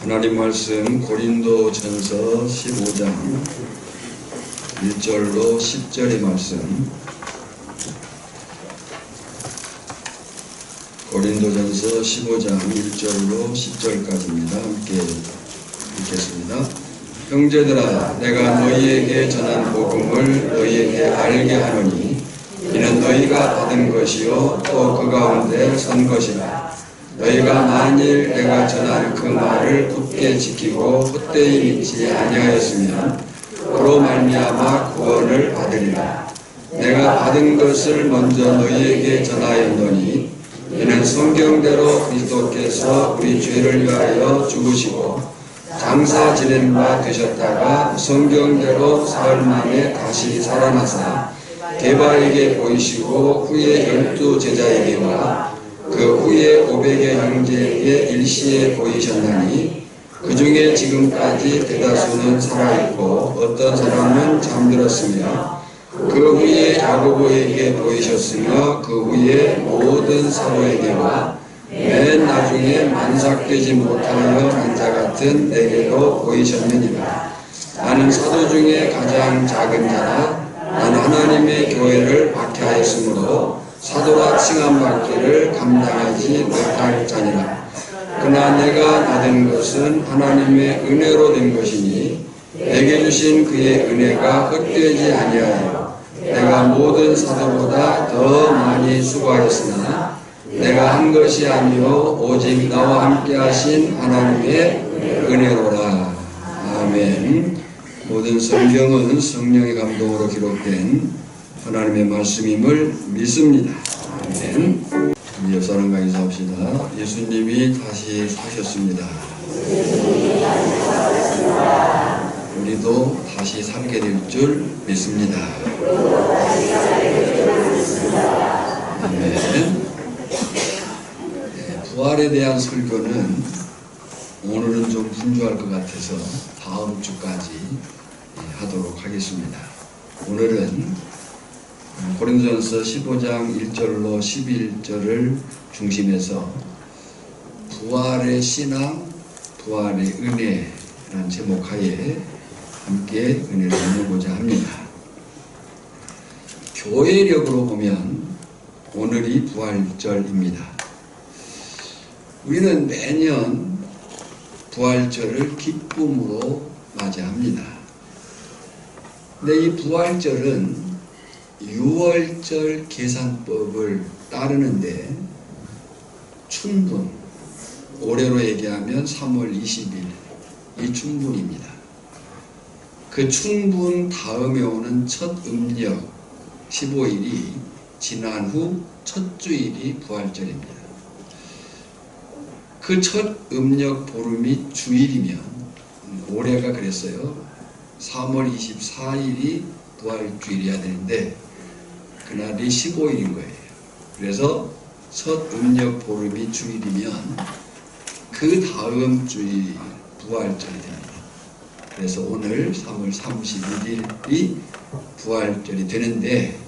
하나님 말씀 고린도전서 15장 1절로 10절의 말씀, 고린도전서 15장 1절로 10절까지입니다. 함께 읽겠습니다. 형제들아, 내가 너희에게 전한 복음을 너희에게 알게 하노니 이는 너희가 받은 것이요 또 그 가운데 선 것이라. 너희가 만일 내가 전한 그 말을 굳게 지키고 헛되이 믿지 아니하였으면 그로 말미암아 구원을 받으리라. 내가 받은 것을 먼저 너희에게 전하였노니 이는 성경대로 그리스도께서 우리 죄를 위하여 죽으시고 장사 지낸 바 되셨다가 성경대로 사흘 만에 다시 살아나사 게바에게 보이시고 후에 12 제자에게와 그 후에 500의 형제에게 일시에 보이셨나니 그 중에 지금까지 대다수는 살아있고 어떤 사람은 잠들었으며 그 후에 야고보에게 보이셨으며 그 후에 모든 사도에게와 맨 나중에 만삭되지 못하여 난 자 같은 내게도 보이셨느니라. 나는 사도 중에 가장 작은 자라. 나는 하나님의 교회를 박해하였으므로 사도라 칭함받기를 감당하지 못할 자니라. 그러나 내가 받은 것은 하나님의 은혜로 된 것이니 내게 주신 그의 은혜가 헛되지 아니하여 내가 모든 사도보다 더 많이 수고하였으나 내가 한 것이 아니요 오직 나와 함께 하신 하나님의 은혜로라. 아멘. 모든 성경은 성령의 감동으로 기록된 하나님의 말씀임을 믿습니다. 아멘. 우리 옆사람과 인사합시다. 예수님이 다시 사셨습니다. 우리도 다시 살게 될 줄 믿습니다. 아멘. 부활에 대한 설교는 오늘은 좀 분주할 것 같아서 다음 주까지 하도록 하겠습니다. 오늘은 고린도전서 15장 1절로 11절을 중심해서 부활의 신앙, 부활의 은혜라는 제목하에 함께 은혜를 나누고자 합니다. 교회력으로 보면 오늘이 부활절입니다. 우리는 매년 부활절을 기쁨으로 맞이합니다. 근데 이 부활절은 유월절 계산법을 따르는데 춘분, 올해로 얘기하면 3월 20일 이 춘분입니다. 그 춘분 다음에 오는 첫 음력 15일이 지난 후 첫 주일이 부활절입니다. 그 첫 음력 보름이 주일이면 올해가 그랬어요. 3월 24일이 부활주일이어야 되는데 그날이 15일인 거예요. 그래서 첫 음력 보름이 주일이면 그 다음 주일 부활절이 됩니다. 그래서 오늘 3월 31일이 부활절이 되는데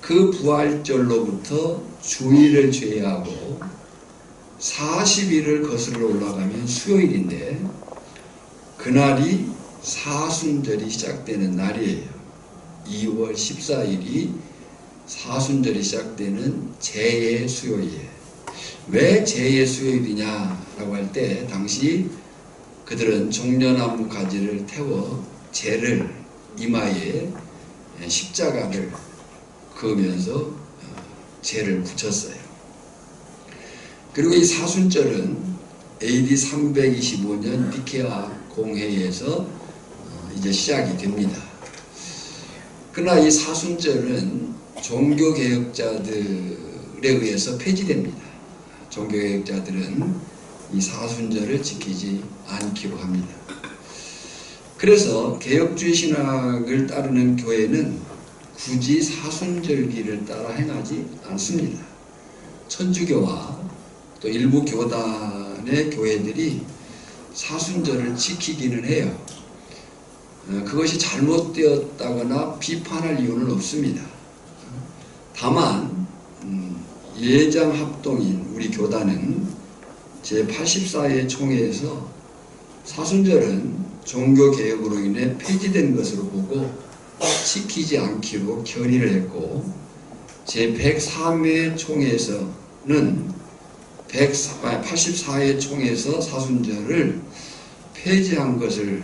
그 부활절로부터 주일을 제외하고 40일을 거슬러 올라가면 수요일인데 그날이 사순절이 시작되는 날이에요. 2월 14일이 사순절이 시작되는 제예수요일이에요. 왜 제예수요일이냐라고 할 때 당시 그들은 종려나무 가지를 태워 제를 이마에 십자가를 그으면서 제를 붙였어요. 그리고 이 사순절은 AD 325년 니케아 공회에서 이제 시작이 됩니다. 그러나 이 사순절은 종교개혁자들에 의해서 폐지됩니다. 종교개혁자들은 이 사순절을 지키지 않기로 합니다. 그래서 개혁주의 신학을 따르는 교회는 굳이 사순절기를 따라 행하지 않습니다. 천주교와 또 일부 교단의 교회들이 사순절을 지키기는 해요. 그것이 잘못되었다거나 비판할 이유는 없습니다. 다만 예장합동인 우리 교단은 제84회 총회에서 사순절은 종교개혁으로 인해 폐지된 것으로 보고 지키지 않기로 결의를 했고, 제103회 총회에서는 84회 총회에서 사순절을 폐지한 것을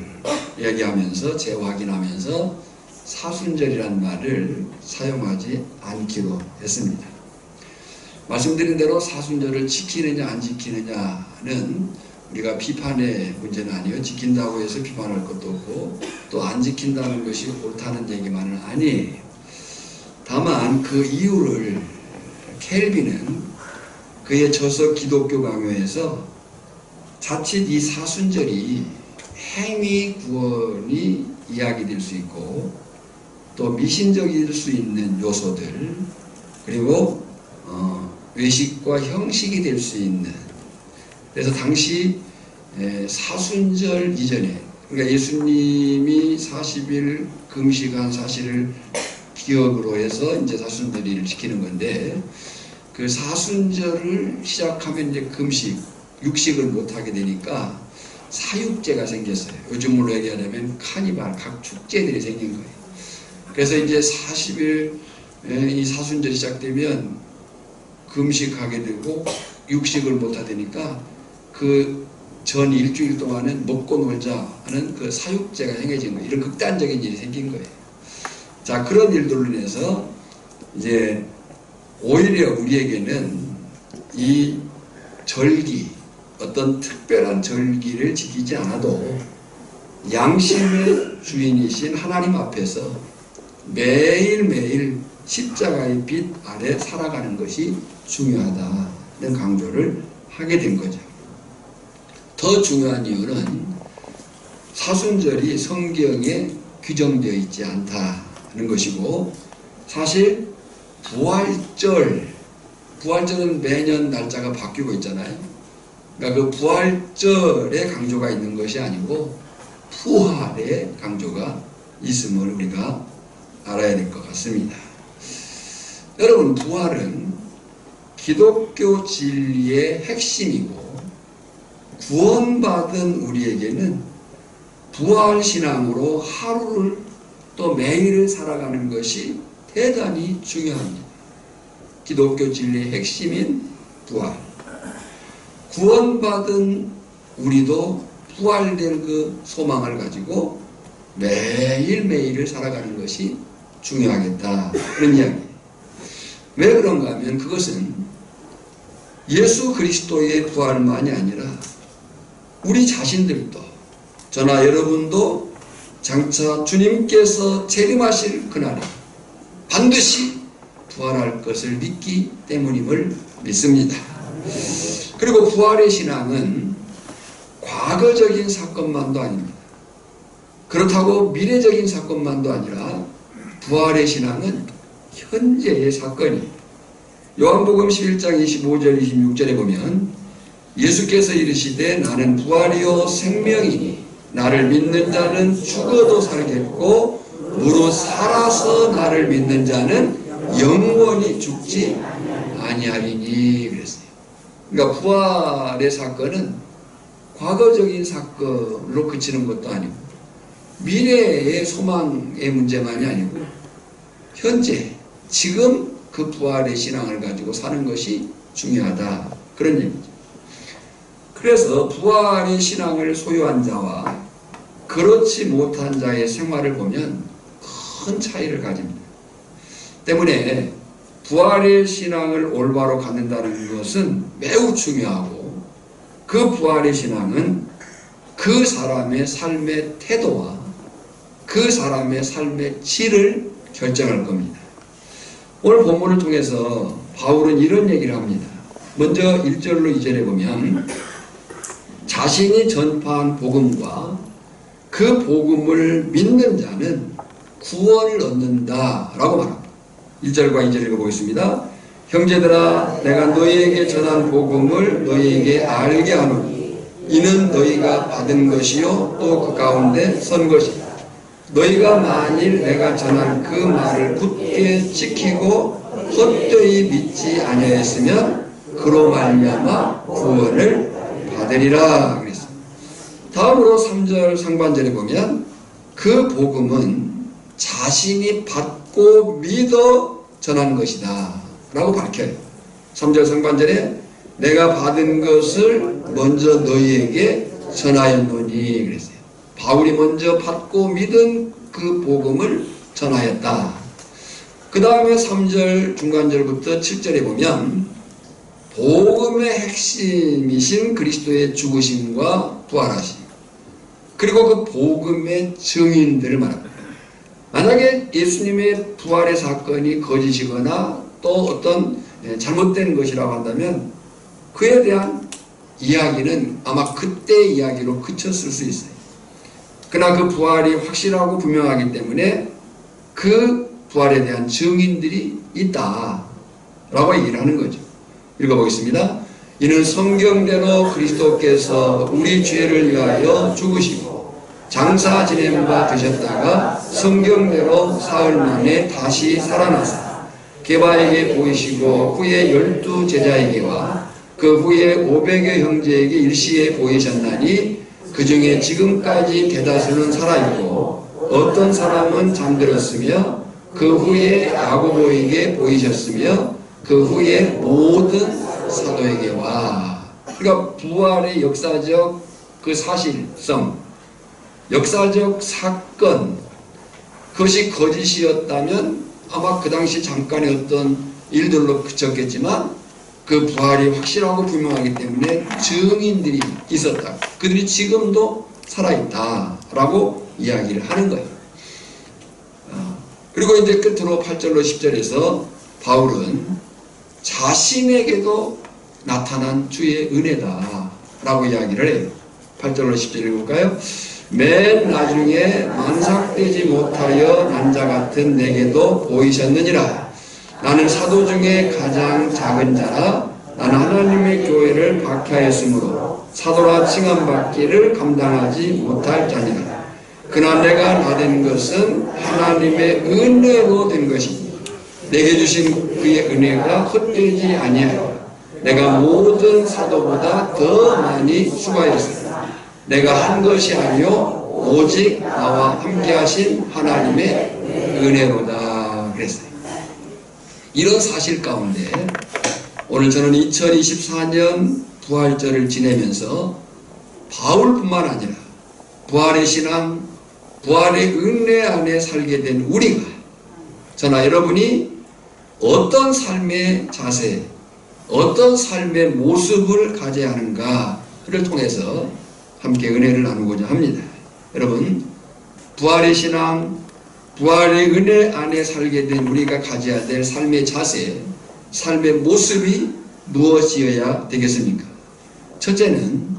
얘기하면서 재확인하면서 사순절이란 말을 사용하지 않기로 했습니다. 말씀드린 대로 사순절을 지키느냐 안 지키느냐는 우리가 비판의 문제는 아니에요. 지킨다고 해서 비판할 것도 없고 또 안 지킨다는 것이 옳다는 얘기만은 아니에요. 다만 그 이유를 켈빈은 그의 저서 기독교 강요에서 자칫 이 사순절이 행위 구원이 이야기될 수 있고 또 미신적일 수 있는 요소들, 그리고 외식과 형식이 될 수 있는, 그래서 당시 사순절 이전에, 그러니까 예수님이 40일 금식한 사실을 기억으로 해서 이제 사순절을 지키는 건데, 그 사순절을 시작하면 이제 금식, 육식을 못하게 되니까 사육제가 생겼어요. 요즘으로 얘기하자면 카니발, 각 축제들이 생긴 거예요. 그래서 이제 40일 이 사순절이 시작되면 금식하게 되고 육식을 못하게 되니까 그 전 일주일 동안은 먹고 놀자 하는 그 사육제가 행해진 거예요. 이런 극단적인 일이 생긴 거예요. 자, 그런 일들로 인해서 이제 오히려 우리에게는 이 절기, 어떤 특별한 절기를 지키지 않아도 양심의 주인이신 하나님 앞에서 매일매일 십자가의 빛 아래 살아가는 것이 중요하다는 강조를 하게 된 거죠. 더 중요한 이유는 사순절이 성경에 규정되어 있지 않다는 것이고, 사실 부활절은 매년 날짜가 바뀌고 있잖아요. 그러니까 그 부활절의 강조가 있는 것이 아니고 부활의 강조가 있음을 우리가 알아야 될 것 같습니다. 여러분, 부활은 기독교 진리의 핵심이고, 구원받은 우리에게는 부활신앙으로 하루를 또 매일을 살아가는 것이 대단히 중요합니다. 기독교 진리의 핵심인 부활. 구원받은 우리도 부활될 그 소망을 가지고 매일매일을 살아가는 것이 중요하겠다, 그런 이야기예요. 왜 그런가 하면 그것은 예수 그리스도의 부활만이 아니라 우리 자신들도, 저나 여러분도 장차 주님께서 재림하실 그날에 반드시 부활할 것을 믿기 때문임을 믿습니다. 그리고 부활의 신앙은 과거적인 사건만도 아닙니다. 그렇다고 미래적인 사건만도 아니라 부활의 신앙은 현재의 사건이에요. 요한복음 11장 25절 26절에 보면 예수께서 이르시되 나는 부활이요 생명이니 나를 믿는 자는 죽어도 살겠고 무릇 살아서 나를 믿는 자는 영원히 죽지 아니하리니 그랬어요. 그러니까 부활의 사건은 과거적인 사건으로 그치는 것도 아니고 미래의 소망의 문제만이 아니고 현재 지금 그 부활의 신앙을 가지고 사는 것이 중요하다, 그런 얘기죠. 그래서 부활의 신앙을 소유한 자와 그렇지 못한 자의 생활을 보면 큰 차이를 가집니다. 때문에 부활의 신앙을 올바로 갖는다는 것은 매우 중요하고, 그 부활의 신앙은 그 사람의 삶의 태도와 그 사람의 삶의 질을 결정할 겁니다. 오늘 본문을 통해서 바울은 이런 얘기를 합니다. 먼저 1절로 2절에 보면 자신이 전파한 복음과 그 복음을 믿는 자는 구원을 얻는다라고 말합니다. 1절과 2절 읽어보겠습니다. 형제들아, 내가 너희에게 전한 복음을 너희에게 알게 하노니 이는 너희가 받은 것이요 또 그 가운데 선 것이다. 너희가 만일 내가 전한 그 말을 굳게 지키고 헛되이 믿지 아니하였으면 그로 말미암아 구원을 받으리라 그랬습니다. 다음으로 3절 상반절에 보면 그 복음은 자신이 받고 믿어 전한 것이다 라고 밝혀요. 3절 상반절에 내가 받은 것을 먼저 너희에게 전하였노니 그랬어요. 바울이 먼저 받고 믿은 그 복음을 전하였다. 그 다음에 3절 중간절부터 7절에 보면 복음의 핵심이신 그리스도의 죽으심과 부활하심, 그리고 그 복음의 증인들을 말합니다. 만약에 예수님의 부활의 사건이 거짓이거나 또 어떤 잘못된 것이라고 한다면 그에 대한 이야기는 아마 그때 이야기로 그쳤을 수 있어요. 그러나 그 부활이 확실하고 분명하기 때문에 그 부활에 대한 증인들이 있다라고 얘기를 하는 거죠. 읽어보겠습니다. 이는 성경대로 그리스도께서 우리 죄를 위하여 죽으시고 장사 지낸 바 되셨다가 성경대로 사흘 만에 다시 살아나사 게바에게 보이시고 후에 12 제자에게와 그 후에 500여 형제에게 일시에 보이셨나니 그 중에 지금까지 대다수는 살아있고 어떤 사람은 잠들었으며 그 후에 야고보에게 보이셨으며 그 후에 모든 사도에게 와. 그러니까 부활의 역사적 그 사실성, 역사적 사건, 그것이 거짓이었다면 아마 그 당시 잠깐의 어떤 일들로 그쳤겠지만 그 부활이 확실하고 분명하기 때문에 증인들이 있었다. 그들이 지금도 살아있다라고 이야기를 하는 거예요. 그리고 이제 끝으로 8절로 10절에서 바울은 자신에게도 나타난 주의 은혜다라고 이야기를 해요. 8절로 10절 읽을까요? 맨 나중에 만삭되지 못하여 난 자 같은 내게도 보이셨느니라. 나는 사도 중에 가장 작은 자라. 나는 하나님의 교회를 박해하였으므로 사도라 칭함받기를 감당하지 못할 자니라. 그러나 내가 나된 것은 하나님의 은혜로 된 것이니 내게 주신 그의 은혜가 헛되지 아니하여 내가 모든 사도보다 더 많이 수고하였으나 내가 한 것이 아니요 오직 나와 함께 하신 하나님의 은혜로다 그랬어요. 이런 사실 가운데 오늘 저는 2024년 부활절을 지내면서 바울뿐만 아니라 부활의 신앙, 부활의 은혜 안에 살게 된 우리가, 저나 여러분이 어떤 삶의 자세, 어떤 삶의 모습을 가져야 하는가를 통해서 함께 은혜를 나누고자 합니다. 여러분, 부활의 신앙, 부활의 은혜 안에 살게 된 우리가 가져야 될 삶의 자세, 삶의 모습이 무엇이어야 되겠습니까? 첫째는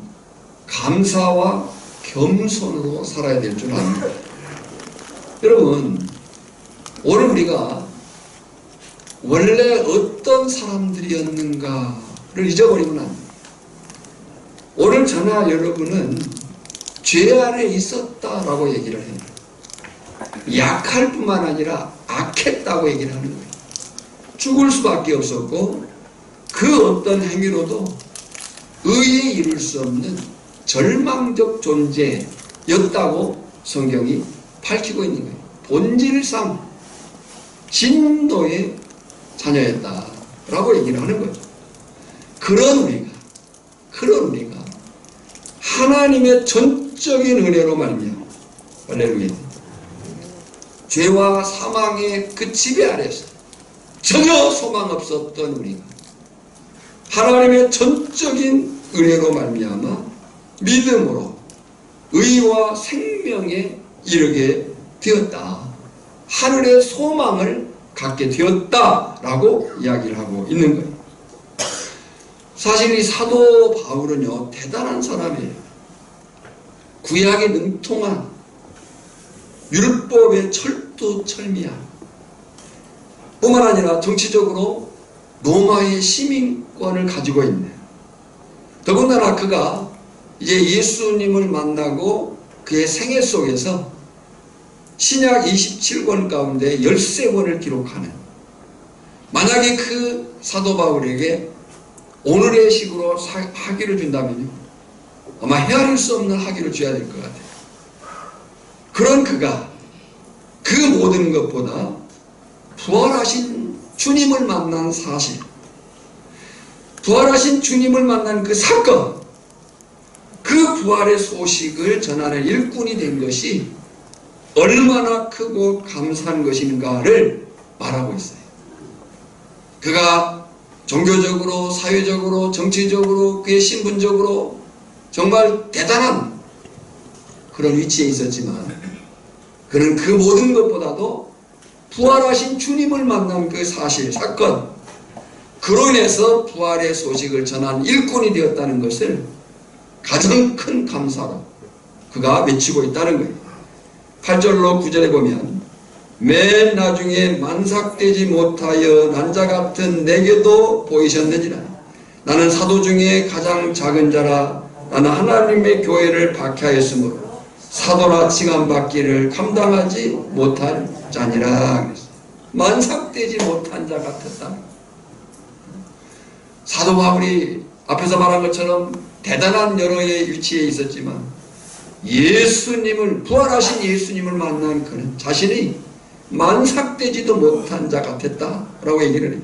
감사와 겸손으로 살아야 될 줄 압니다. 여러분, 오늘 우리가 원래 어떤 사람들이었는가를 잊어버리면 안 됩니다. 오늘 저나 여러분은 죄 안에 있었다라고 얘기를 해요. 약할 뿐만 아니라 악했다고 얘기를 하는 거예요. 죽을 수밖에 없었고 그 어떤 행위로도 의에 이룰 수 없는 절망적 존재였다고 성경이 밝히고 있는 거예요. 본질상 진노의 자녀였다라고 얘기를 하는 거죠. 그런 우리가 하나님의 전적인 은혜로 말미암아 할렐루야, 죄와 사망의 그 지배 아래서 전혀 소망 없었던 우리가 하나님의 전적인 은혜로 말미암아 믿음으로 의와 생명에 이르게 되었다. 하늘의 소망을 갖게 되었다라고 이야기를 하고 있는 거예요. 사실 이 사도 바울은요, 대단한 사람이에요. 구약에 능통한, 율법의 철두철미한, 뿐만 아니라 정치적으로 로마의 시민권을 가지고 있는, 더군다나 그가 이제 예수님을 만나고 그의 생애 속에서 신약 27권 가운데 13권을 기록하는, 만약에 그 사도 바울에게 오늘의 식으로 학위를 준다면요, 아마 헤아릴 수 없는 학위를 줘야 될 것 같아요. 그런 그가 그 모든 것보다 부활하신 주님을 만난 사실, 부활하신 주님을 만난 그 사건, 그 부활의 소식을 전하는 일꾼이 된 것이 얼마나 크고 감사한 것인가를 말하고 있어요. 그가 종교적으로, 사회적으로, 정치적으로, 그의 신분적으로 정말 대단한 그런 위치에 있었지만 그는 그 모든 것보다도 부활하신 주님을 만난 그 사실, 사건, 그로 인해서 부활의 소식을 전한 일꾼이 되었다는 것을 가장 큰 감사로 그가 외치고 있다는 거예요. 8절로 9절에 보면 맨 나중에 만삭되지 못하여 난자 같은 내게도 보이셨느니라. 나는 사도 중에 가장 작은 자라. 나는 하나님의 교회를 박해하였으므로 사도라 칭함받기를 감당하지 못한 자니라. 만삭되지 못한 자 같았다. 사도 바울이 앞에서 말한 것처럼 대단한 여러의 위치에 있었지만 예수님을, 부활하신 예수님을 만난 그는 자신이 만삭되지도 못한 자 같았다라고 얘기를 해요.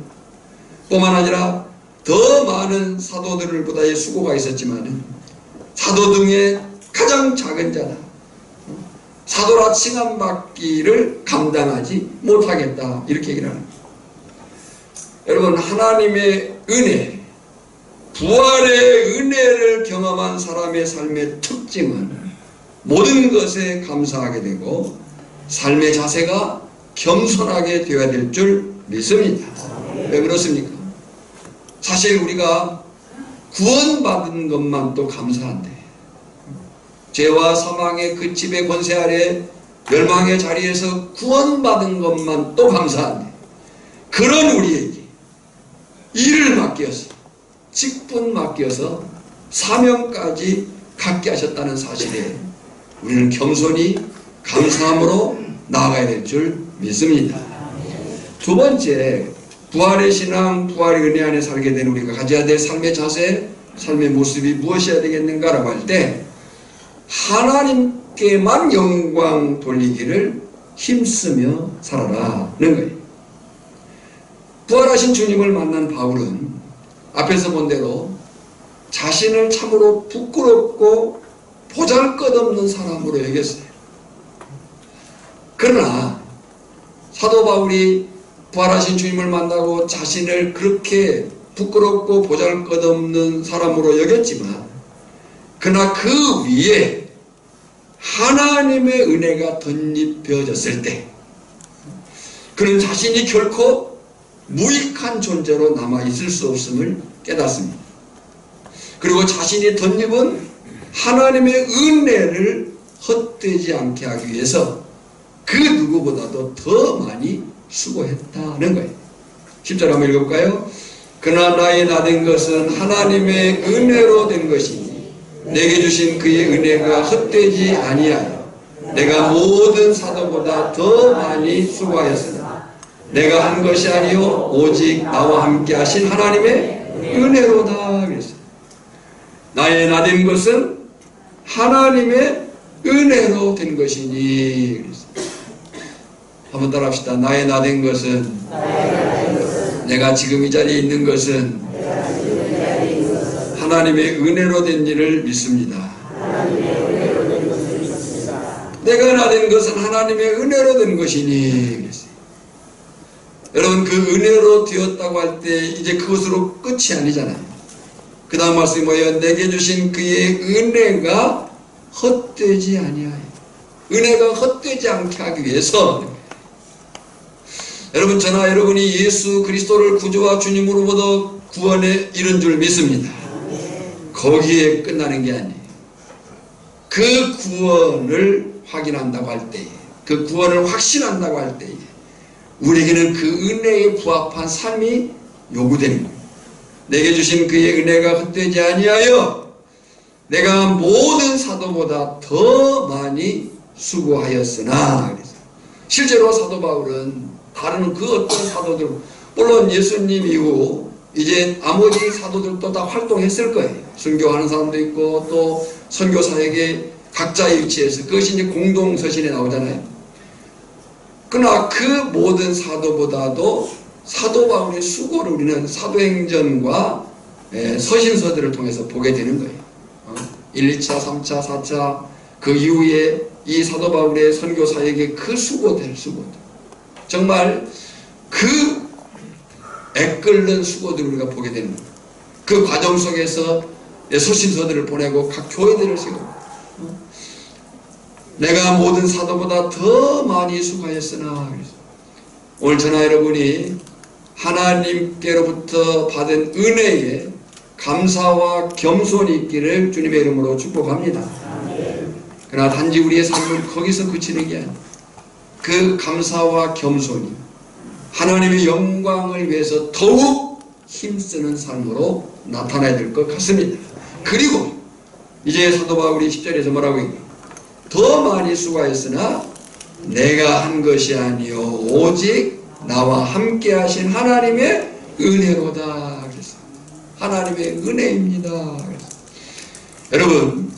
뿐만 아니라 더 많은 사도들보다의 수고가 있었지만 사도 중에 가장 작은 자다. 사도라 칭함받기를 감당하지 못하겠다. 이렇게 얘기를 합니다. 여러분, 하나님의 은혜, 부활의 은혜를 경험한 사람의 삶의 특징은 모든 것에 감사하게 되고 삶의 자세가 겸손하게 되어야 될 줄 믿습니다. 왜 그렇습니까? 사실 우리가 구원받은 것만 또 감사한데 죄와 사망의 그 집의 권세 아래 멸망의 자리에서 구원받은 것만 또 감사한데 그런 우리에게 일을 맡겨서 직분 맡겨서 사명까지 갖게 하셨다는 사실에 우리는 겸손히 감사함으로 나아가야 될 줄 믿습니다. 두 번째, 부활의 신앙, 부활의 은혜 안에 살게 된 우리가 가져야 될 삶의 자세, 삶의 모습이 무엇이어야 되겠는가라고 할 때 하나님께만 영광 돌리기를 힘쓰며 살아라는 거예요. 부활하신 주님을 만난 바울은 앞에서 본 대로 자신을 참으로 부끄럽고 보잘것없는 사람으로 여겼어요. 그러나 사도 바울이 부활하신 주님을 만나고 자신을 그렇게 부끄럽고 보잘것없는 사람으로 여겼지만 그러나 그 위에 하나님의 은혜가 덧입혀졌을 때 그는 자신이 결코 무익한 존재로 남아있을 수 없음을 깨닫습니다. 그리고 자신이 덧입은 하나님의 은혜를 헛되지 않게 하기 위해서 그 누구보다도 더 많이 수고했다는 거예요. 10절 한번 읽어볼까요? 그러나 나의 나된 것은 하나님의 은혜로 된 것이니 내게 주신 그의 은혜가 헛되지 아니하여 내가 모든 사도보다 더 많이 수고하였으나 내가 한 것이 아니요 오직 나와 함께 하신 하나님의 은혜로다 그랬어요. 나의 나된 것은 하나님의 은혜로 된 것이니 그랬어요. 한번 따라 합시다. 나의 나된 것은 내가 지금 이 자리에 있는 것은 하나님의 은혜로 된 일을 믿습니다. 내가 나된 것은 하나님의 은혜로 된 것이니 그랬어요. 여러분, 그 은혜로 되었다고 할 때 이제 그것으로 끝이 아니잖아요. 그 다음 말씀이 뭐예요? 내게 주신 그의 은혜가 헛되지 아니하여. 은혜가 헛되지 않게 하기 위해서 여러분, 저나 여러분이 예수 그리스도를 구주와 주님으로부터 구원에 이른 줄 믿습니다. 거기에 끝나는 게 아니에요. 그 구원을 확인한다고 할 때에, 그 구원을 확신한다고 할 때에 우리에게는 그 은혜에 부합한 삶이 요구되는 거예요. 내게 주신 그의 은혜가 헛되지 아니하여 내가 모든 사도보다 더 많이 수고하였으나 그래서 실제로 사도 바울은 다른 그 어떤 사도들, 물론 예수님 이후 이제 나머지 사도들도 다 활동했을 거예요. 순교하는 사람도 있고 또 선교사에게 각자의 위치에서 그것이 이제 공동서신에 나오잖아요. 그러나 그 모든 사도보다도 사도 바울의 수고를 우리는 사도행전과 서신서들을 통해서 보게 되는 거예요. 1, 2차, 3차, 4차 그 이후에 이 사도 바울의 선교사에게 그 수고들 정말 그 애끓는 수고들을 우리가 보게 되는 거예요. 그 과정 속에서 서신서들을 보내고 각 교회들을 세우고 내가 모든 사도보다 더 많이 수고하였으나 오늘 저나 여러분이 하나님께로부터 받은 은혜에 감사와 겸손이 있기를 주님의 이름으로 축복합니다. 그러나 단지 우리의 삶은 거기서 그치는 게 아니에요. 그 감사와 겸손이 하나님의 영광을 위해서 더욱 힘쓰는 삶으로 나타나야 될 것 같습니다. 그리고 이제 사도 바울이 10절에서 뭐라고 해요? 더 많이 수고하였으나 내가 한 것이 아니요 오직 나와 함께 하신 하나님의 은혜로다. 그래서 하나님의 은혜입니다. 그래서 여러분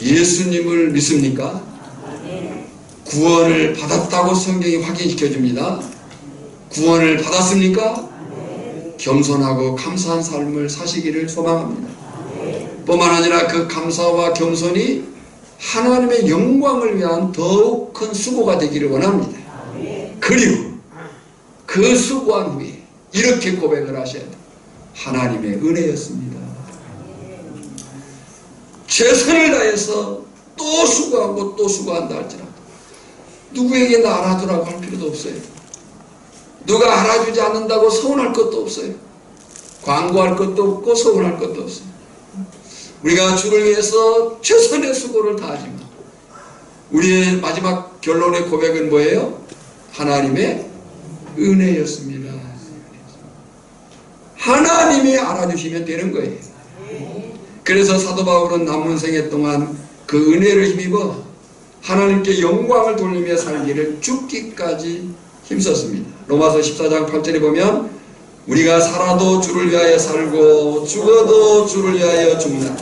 예수님을 믿습니까? 구원을 받았다고 성경이 확인시켜 줍니다. 구원을 받았습니까? 겸손하고 감사한 삶을 사시기를 소망합니다. 뿐만 아니라 그 감사와 겸손이 하나님의 영광을 위한 더욱 큰 수고가 되기를 원합니다. 그리고 그 수고한 후에 이렇게 고백을 하셔야 돼요. 하나님의 은혜였습니다. 최선을 다해서 또 수고하고 또 수고한다 할지라도 누구에게 나 알아두라고 할 필요도 없어요. 누가 알아주지 않는다고 서운할 것도 없어요. 광고할 것도 없고 서운할 것도 없어요. 우리가 주를 위해서 최선의 수고를 다하지만 우리의 마지막 결론의 고백은 뭐예요? 하나님의 은혜였습니다. 하나님이 알아주시면 되는 거예요. 그래서 사도 바울은 남은 생애 동안 그 은혜를 힘입어 하나님께 영광을 돌리며 살기를 죽기까지 힘썼습니다. 로마서 14장 8절에 보면 우리가 살아도 주를 위하여 살고 죽어도 주를 위하여 죽나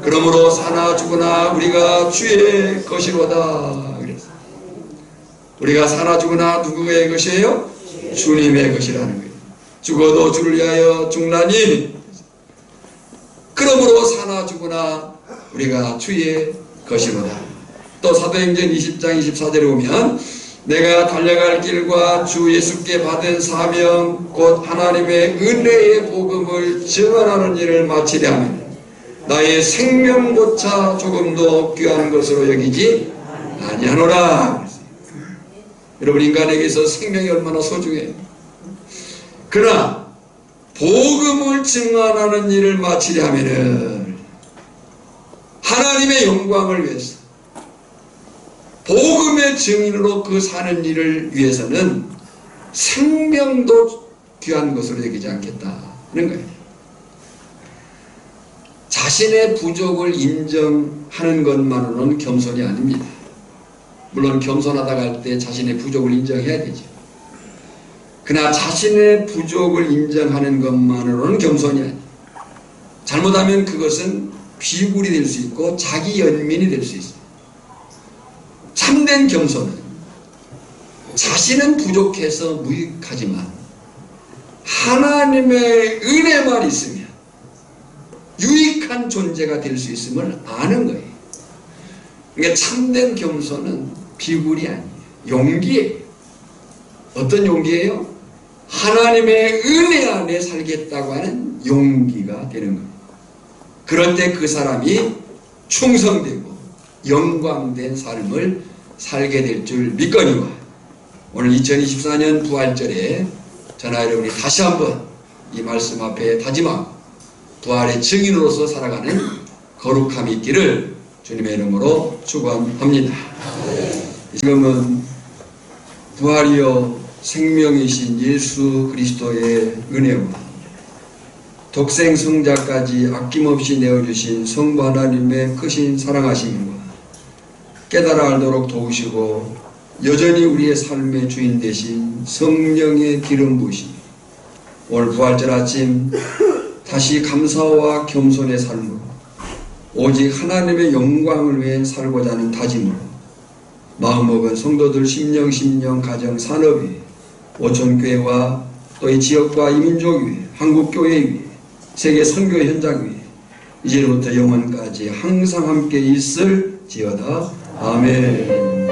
그러므로 사나 죽으나 우리가 주의 것이로다. 그래서 우리가 사나 죽으나 누구의 것이에요? 주님의 것이라는 거예요. 죽어도 주를 위하여 죽나니 그러므로 사나 죽으나 우리가 주의 것이로다. 또 사도행전 20장 24절에 보면 내가 달려갈 길과 주 예수께 받은 사명 곧 하나님의 은혜의 복음을 증언하는 일을 마치려 하면 나의 생명조차 조금도 귀한 것으로 여기지 아니하노라. 여러분 인간에게서 생명이 얼마나 소중해요. 그러나 복음을 증언하는 일을 마치려 하면은 하나님의 영광을 위해서 복음의 증인으로 그 사는 일을 위해서는 생명도 귀한 것으로 여기지 않겠다는 거예요. 자신의 부족을 인정하는 것만으로는 겸손이 아닙니다. 물론 겸손하다고 할 때 자신의 부족을 인정해야 되죠. 그러나 자신의 부족을 인정하는 것만으로는 겸손이 아니에요. 잘못하면 그것은 비굴이 될 수 있고 자기 연민이 될 수 있어요. 참된 겸손은 자신은 부족해서 무익하지만 하나님의 은혜만 있으면 유익한 존재가 될 수 있음을 아는 거예요. 그러니까 참된 겸손은 비굴이 아니에요. 용기예요. 어떤 용기예요? 하나님의 은혜 안에 살겠다고 하는 용기가 되는 거예요. 그럴 때 그 사람이 충성되고 영광된 삶을 살게 될 줄 믿거니와 오늘 2024년 부활절에 저나 여러분이 다시 한번 이 말씀 앞에 다짐하고 부활의 증인으로서 살아가는 거룩함이 있기를 주님의 이름으로 축원합니다. 지금은 부활이요 생명이신 예수 그리스도의 은혜와 독생 성자까지 아낌없이 내어주신 성부 하나님의 크신 사랑하심과 깨달아 알도록 도우시고 여전히 우리의 삶의 주인 되신 성령의 기름 부으심 오늘 부활절 아침 다시 감사와 겸손의 삶으로 오직 하나님의 영광을 위해 살고자 하는 다짐으로 마음먹은 성도들 심령, 가정, 산업 위에, 오천교회와 또 이 지역과 이 민족 위에, 한국교회 위에, 세계 선교 현장 위에 이제부터 영원까지 항상 함께 있을지어다. 아멘.